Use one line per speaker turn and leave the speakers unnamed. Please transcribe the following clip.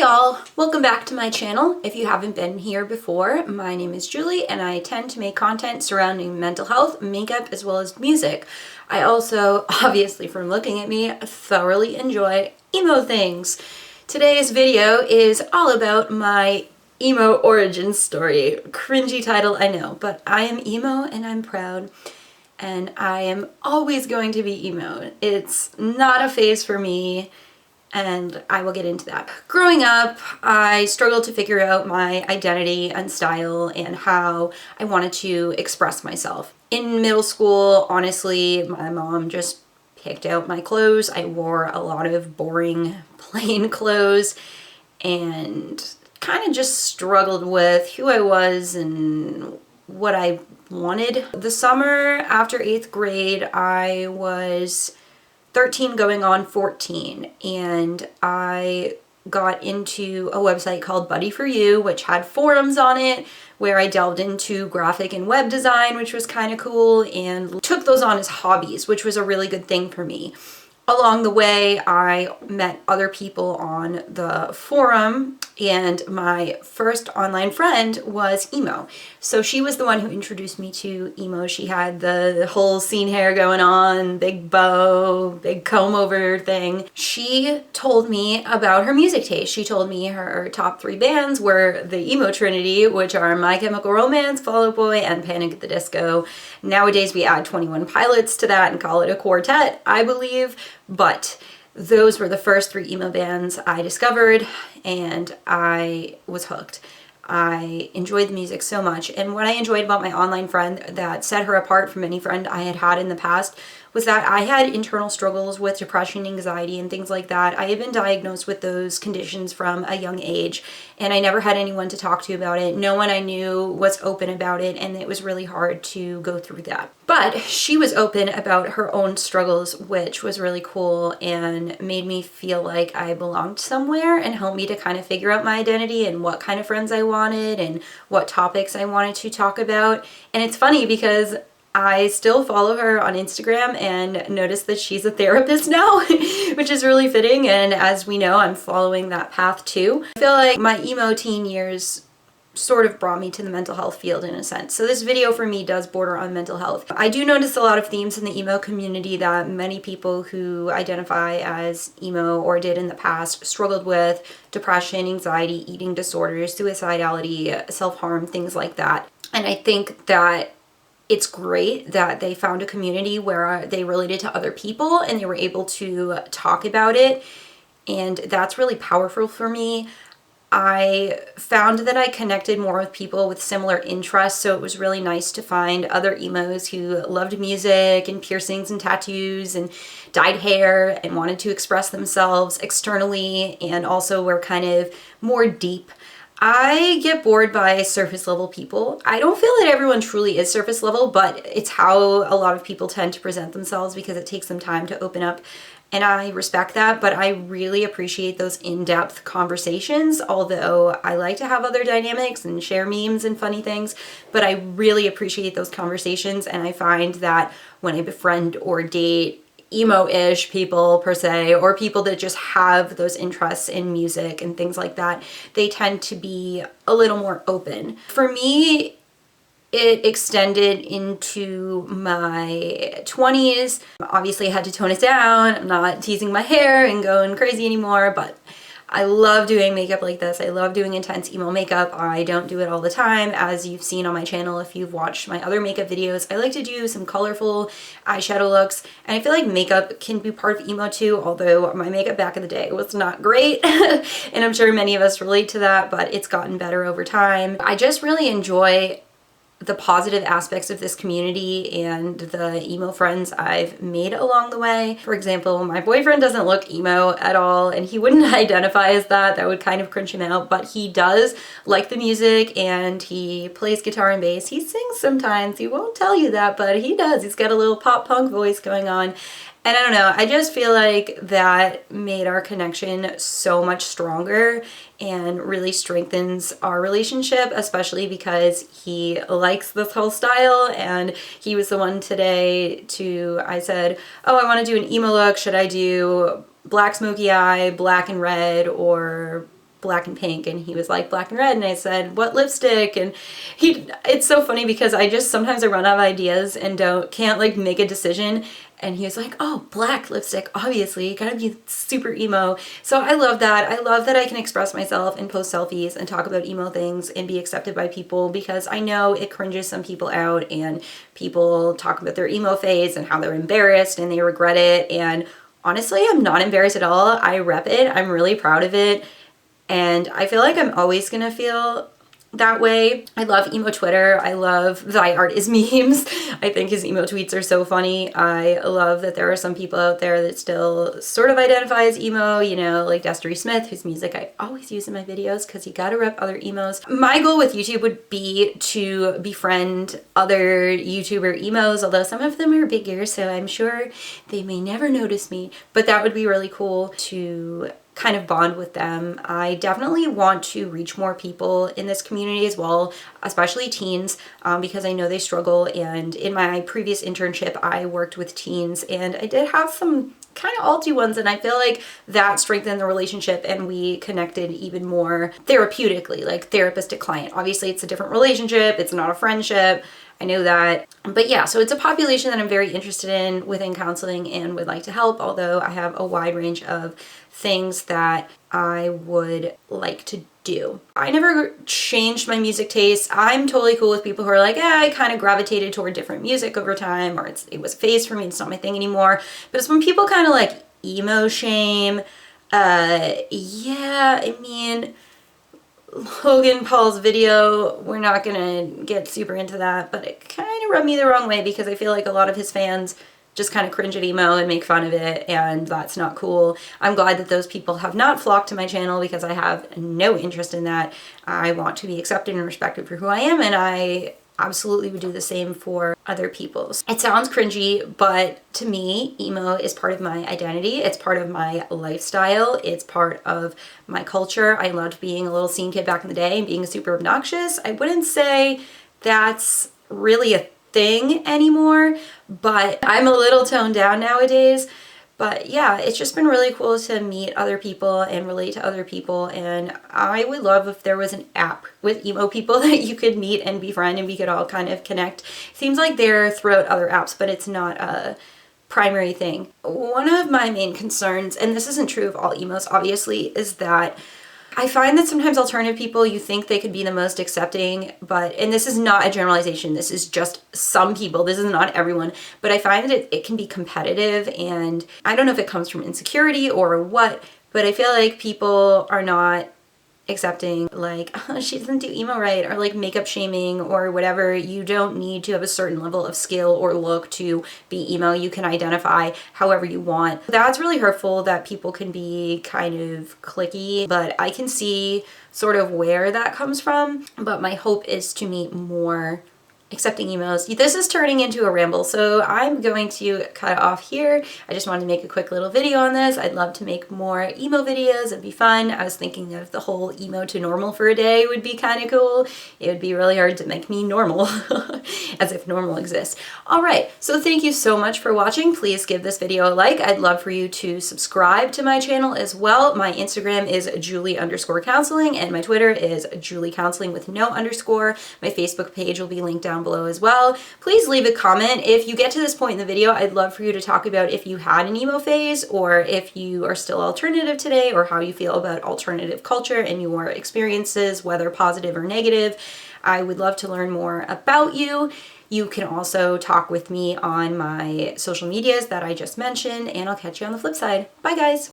y'all, welcome back to my channel. If you haven't been here before, my name is Julie and I tend to make content surrounding mental health, makeup, as well as music. I also, obviously from looking at me, thoroughly enjoy emo things. Today's video is all about my emo origin story. Cringy title, I know, but I am emo and I'm proud. And I am always going to be emo. It's not a phase for me, and I will get into that. Growing up, I struggled to figure out my identity and style and how I wanted to express myself. In middle school, honestly, my mom just picked out my clothes. I wore a lot of boring, plain clothes and kind of just struggled with who I was and what I wanted. The summer after 8th grade, I was 13 going on 14, and I got into a website called Buddy For You, which had forums on it where I delved into graphic and web design, which was kind of cool, and took those on as hobbies, which was a really good thing for me. Along the way, I met other people on the forum, and my first online friend was emo. So she was the one who introduced me to emo. She had the whole scene hair going on, big bow, big comb over thing. She told me about her music taste. She told me her top 3 bands were the emo trinity, which are My Chemical Romance, Fall Out Boy, and Panic at the Disco. Nowadays we add 21 Pilots to that and call it a quartet, I believe. But those were the first 3 emo bands I discovered, and I was hooked. I enjoyed the music so much, and what I enjoyed about my online friend that set her apart from any friend I had had in the past was that I had internal struggles with depression, anxiety, and things like that. I had been diagnosed with those conditions from a young age, and I never had anyone to talk to about it. No one I knew was open about it, and it was really hard to go through that. But she was open about her own struggles, which was really cool and made me feel like I belonged somewhere and helped me to kind of figure out my identity and what kind of friends I wanted and what topics I wanted to talk about. And it's funny because I still follow her on Instagram and notice that she's a therapist now, which is really fitting. And as we know, I'm following that path too. I feel like my emo teen years sort of brought me to the mental health field in a sense. So this video for me does border on mental health. I do notice a lot of themes in the emo community that many people who identify as emo or did in the past struggled with: depression, anxiety, eating disorders, suicidality, self-harm, things like that. And I think that it's great that they found a community where they related to other people and they were able to talk about it. And that's really powerful for me. I found that I connected more with people with similar interests, so it was really nice to find other emos who loved music and piercings and tattoos and dyed hair and wanted to express themselves externally and also were kind of more deep. I get bored by surface level people. I don't feel that everyone truly is surface level, but it's how a lot of people tend to present themselves because it takes them time to open up. And I respect that, but I really appreciate those in-depth conversations, although I like to have other dynamics and share memes and funny things, but I really appreciate those conversations, and I find that when I befriend or date emo-ish people per se, or people that just have those interests in music and things like that, they tend to be a little more open. For me, it extended into my 20s. Obviously I had to tone it down. I'm not teasing my hair and going crazy anymore, but I love doing makeup like this. I love doing intense emo makeup. I don't do it all the time, as you've seen on my channel if you've watched my other makeup videos. I like to do some colorful eyeshadow looks, and I feel like makeup can be part of emo too, although my makeup back in the day was not great. And I'm sure many of us relate to that, but it's gotten better over time. I just really enjoy the positive aspects of this community and the emo friends I've made along the way. For example, my boyfriend doesn't look emo at all, and he wouldn't identify as that. That would kind of cringe him out, but he does like the music and he plays guitar and bass. He sings sometimes. He won't tell you that, but he does. He's got a little pop punk voice going on. And I don't know, I just feel like that made our connection so much stronger and really strengthens our relationship, especially because he likes this whole style, and he was the one today I said, oh, I want to do an emo look. Should I do black smoky eye, black and red, or black and pink, and he was like black and red, and I said, what lipstick? And it's so funny because sometimes I run out of ideas and can't like make a decision. And he was like, oh, black lipstick, obviously, you gotta be super emo. So I love that. I love that I can express myself and post selfies and talk about emo things and be accepted by people, because I know it cringes some people out, and people talk about their emo phase and how they're embarrassed and they regret it. And honestly, I'm not embarrassed at all. I rep it. I'm really proud of it. And I feel like I'm always gonna feel that way. I love emo Twitter. I love Thy Art is memes. I think his emo tweets are so funny. I love that there are some people out there that still sort of identify as emo, you know, like Destry Smith, whose music I always use in my videos because you gotta rep other emos. My goal with YouTube would be to befriend other YouTuber emos, although some of them are bigger, so I'm sure they may never notice me, but that would be really cool to kind of bond with them. I definitely want to reach more people in this community as well, especially teens, because I know they struggle. And in my previous internship, I worked with teens, and I did have some kind of alty ones, and I feel like that strengthened the relationship and we connected even more therapeutically, like therapist to client. Obviously, it's a different relationship. It's not a friendship. I know that. But yeah, so it's a population that I'm very interested in within counseling and would like to help, although I have a wide range of things that I would like to do. I never changed my music taste. I'm totally cool with people who are like, yeah, I kind of gravitated toward different music over time, or it was a phase for me, it's not my thing anymore. But it's when people kind of like emo shame. Yeah, I mean, Logan Paul's video, we're not gonna get super into that, but it kind of rubbed me the wrong way because I feel like a lot of his fans just kind of cringe at emo and make fun of it, and that's not cool. I'm glad that those people have not flocked to my channel because I have no interest in that. I want to be accepted and respected for who I am, and I absolutely would do the same for other people. It sounds cringy, but to me, emo is part of my identity. It's part of my lifestyle. It's part of my culture. I loved being a little scene kid back in the day and being super obnoxious. I wouldn't say that's really a thing anymore, but I'm a little toned down nowadays. But yeah, it's just been really cool to meet other people and relate to other people, and I would love if there was an app with emo people that you could meet and befriend and we could all kind of connect. Seems like they're throughout other apps, but it's not a primary thing. One of my main concerns, and this isn't true of all emos obviously, is that I find that sometimes alternative people, you think they could be the most accepting, and this is not a generalization, this is just some people, this is not everyone, but I find that it can be competitive, and I don't know if it comes from insecurity or what, but I feel like people are not accepting, like, oh, she doesn't do emo right, or like makeup shaming or whatever. You don't need to have a certain level of skill or look to be emo. You can identify however you want. That's really hurtful that people can be kind of cliquey, but I can see sort of where that comes from. But my hope is to meet more accepting emos. This is turning into a ramble, so I'm going to cut it off here. I just wanted to make a quick little video on this. I'd love to make more emo videos. It'd be fun. I was thinking of the whole emo to normal for a day would be kind of cool. It would be really hard to make me normal, as if normal exists. All right, so thank you so much for watching. Please give this video a like. I'd love for you to subscribe to my channel as well. My Instagram is Julie_counseling, and my Twitter is JulieCounseling with no underscore. My Facebook page will be linked down below as well. Please leave a comment. If you get to this point in the video, I'd love for you to talk about if you had an emo phase, or if you are still alternative today, or how you feel about alternative culture and your experiences, whether positive or negative. I would love to learn more about you. You can also talk with me on my social medias that I just mentioned, and I'll catch you on the flip side. Bye guys!